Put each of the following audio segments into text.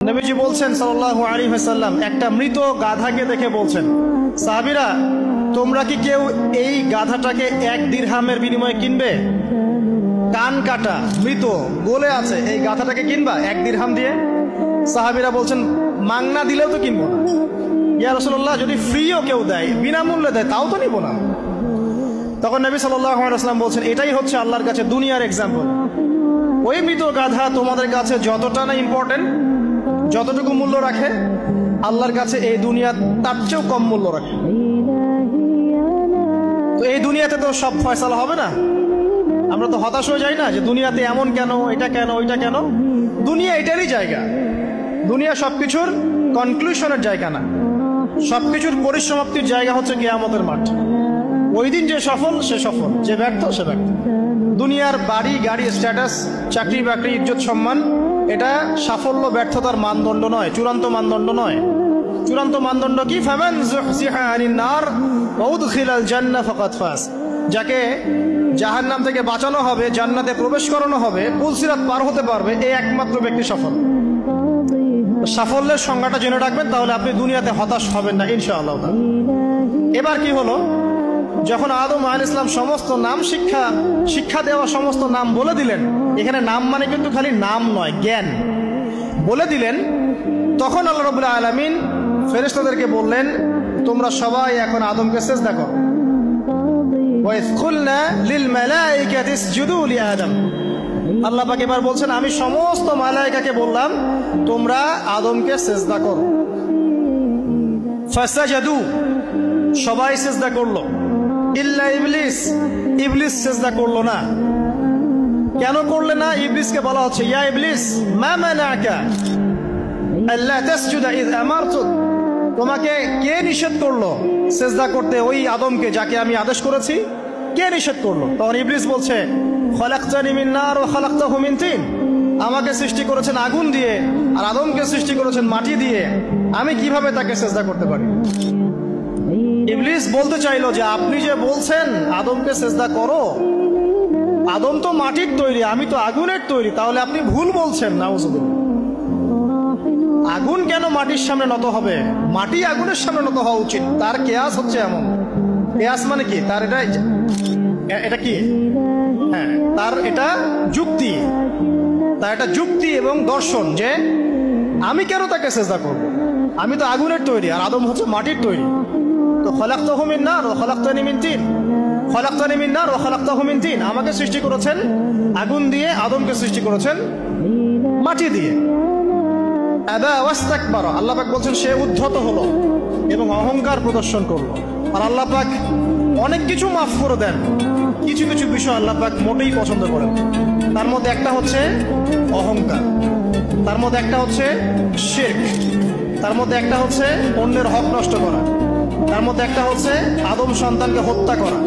নবীজি বলছেন সাল্লাল্লাহু আলাইহি ওয়াসাল্লাম, একটা মৃত গাধাকে দেখে বলছেন, সাহাবীরা তোমরা কি কেউ এই গাধাটাকে 1 দিরহামের বিনিময়ে কিনবে? কান কাটা মৃত গলে আছে, এই গাধাটাকে কিনবা 1 দিরহাম দিয়ে? সাহাবীরা বলছেন মাংনা দিলেও তো কিনবো না। ইয়া রাসূলুল্লাহ, যদি ফ্রিও কেউ দেয়, বিনামূল্যে দেয়, তাও তো নিব না। তখন নবী সাল্লাল্লাহু আলাইহি ওয়াসাল্লাম বলছেন, এটাই হচ্ছে আল্লাহর কাছে দুনিয়ার এক্সাম্পল। ওই মৃত গাধা তোমাদের কাছে যতটা না ইম্পর্টেন্ট, যতটুকু মূল্য রাখে, আল্লাহর কাছে এই দুনিয়া তার চেয়েও কম মূল্য রাখে। তো এই দুনিয়াতে তো সব ফয়সালা হবে না। আমরা তো হতাশ হয়ে যাই না যে দুনিয়াতে এমন কেন, এটা কেন, ওইটা কেন। দুনিয়া এটারই জায়গা। দুনিয়া সবকিছুর কনক্লুশনের জায়গা না, সবকিছুর পরিসমাপ্তির জায়গা হচ্ছে কিয়ামতের মাঠ। ওই দিন যে সফল সে সফল, যে ব্যর্থ সে ব্যর্থ। দুনিয়ার বাড়ি গাড়ি, স্ট্যাটাস, চাকরি বাকরি, ইজ্জত সম্মান, এটা সাফল্য ব্যর্থতার মানদণ্ড নয়, চূড়ান্ত মানদণ্ড নয়। চূড়ান্ত মানদণ্ড কি? ফামান যুহজিহা আনিন নার ওয়া উদখিলাল জান্নাহ ফাকাদ ফাজ। যাকে জাহান্নাম থেকে বাঁচানো হবে, জান্নাতে প্রবেশ করানো হবে, পুলসিরাত পার হতে পারবে, এই একমাত্র ব্যক্তি সফল। সাফল্যের সংজ্ঞাটা জেনে রাখবেন, তাহলে আপনি দুনিয়াতে হতাশ হবেন না ইনশাআল্লাহ। এবার কি হলো, যখন আদম আলাইহিস সালাম সমস্ত নাম শিক্ষা দেওয়া সমস্ত নাম বলে দিলেন, এখানে নাম মানে কিন্তু খালি নাম নয়, জ্ঞান বলে দিলেন, তখন আল্লাহ রাব্বুল আলামিন ফেরেশতাদেরকে বললেন, তোমরা সবাই এখন আদমকে সিজদা করো। ওয়া ইয কুলনা লিল মালাইকাতি ইসজুদু লি আদম। আল্লাহ পাক এবার বলছেন, আমি সমস্ত মালায়েকাকে বললাম তোমরা আদমকে সিজদা করো। ফাসাজাদু, সবাই সিজদা করলো, ইল্লা ইবলিস, ইবলিস সিজদা করলো না। কেন করলে না? ইবলিসকে বলা হচ্ছে, ইয়া ইবলিস মা মানাকা আল্লা তাসজুদা ইয আমারতুক। তোমাকে কে নিষেধ করলো সিজদা করতে ওই আদমকে, যাকে আমি আদেশ করেছি? কে নিষেধ করলো? তখন ইবলিস বলছে, খলাকতানি মিন নার ওয়া খলাকতাহু মিন তিন। আমাকে সৃষ্টি করেছেন আগুন দিয়ে, আর আদমকে সৃষ্টি করেছেন মাটি দিয়ে, আমি কিভাবে তাকে সিজদা করতে পারি? ইবলিস বলতে চাইলো যে আপনি যে বলছেন আদমকে সিজদা করো, আদম তো মাটির তৈরি, আমি তো আগুনের তৈরি, তাহলে আপনি ভুল বলছেন। নাউজুবিল্লাহ। আগুন কেন মাটির সামনে নত হবে? মাটি আগুনের সামনে নত হওয়া উচিত। তার কেয়াস হচ্ছে এমন। কেয়াস মানে কি? তার এটা কি? হ্যাঁ, তার এটা যুক্তি, তার এটা যুক্তি এবং দর্শন যে আমি কেন তাকে সিজদা করব? আমি তো আগুনের তৈরি, আর আদম হচ্ছে মাটির তৈরি। তো খলাকতাহু মিন নার ওয়া খলাকতানি মিন তিন, খলাকতানি মিন নার ওয়া খলাকতাহু মিন তিন। আমাকে সৃষ্টি করেছেন আগুন দিয়ে, আদমকে সৃষ্টি করেছেন মাটি দিয়ে। আবা ওয়াস্তাকবারা, আল্লাহ পাক বলছেন সে উদ্ধত হলো এবং অহংকার প্রদর্শন করলো। আর আল্লাহ পাক অনেক কিছু মাফ করে দেন, কিছু কিছু বিষয় আল্লাহ পাক মোটেই পছন্দ করেন। তার মধ্যে একটা হচ্ছে অহংকার, তার মধ্যে একটা হচ্ছে শিরক, তার মধ্যে একটা হচ্ছে অন্যের হক নষ্ট করা, তার মধ্যে একটা হচ্ছে আদম সন্তানকে হত্যা করা,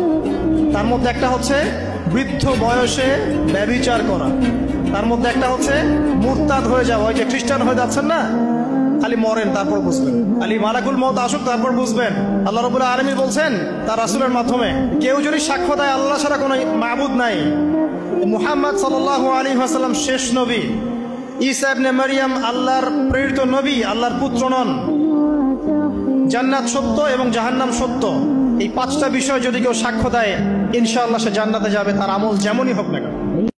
তার মধ্যে একটা হচ্ছে বৃদ্ধ বয়সে ব্যভিচার করা, তার মধ্যে একটা হচ্ছে মুরতাদ হয়ে যাওয়া। ওই যে খ্রিস্টান হয়ে যাচ্ছেন না, খালি মরেন তারপর বুঝবেন, খালি মালাকুল মউত আসুক তারপর বুঝবেন। আল্লাহ রাব্বুল আলামিন বলছেন তার রাসূলের মাধ্যমে, কেউ যদি সাক্ষ্য দেয় আল্লাহ ছাড়া কোনো মাবুদ নাই, মুহাম্মদ সাল্লাল্লাহু আলাইহি ওয়াসাল্লাম শেষ নবী, ঈসা ইবনে মারইয়াম আল্লাহর প্রেরিত নবী, আল্লাহর পুত্র নন, জান্নাত সত্য এবং জাহান্নাম সত্য, এই 5টা বিষয় যদি কেউ সাক্ষ্য দেয়, ইনশাআল্লাহ সে জান্নাতে যাবে, তার আমল যেমনই হোক না কেন।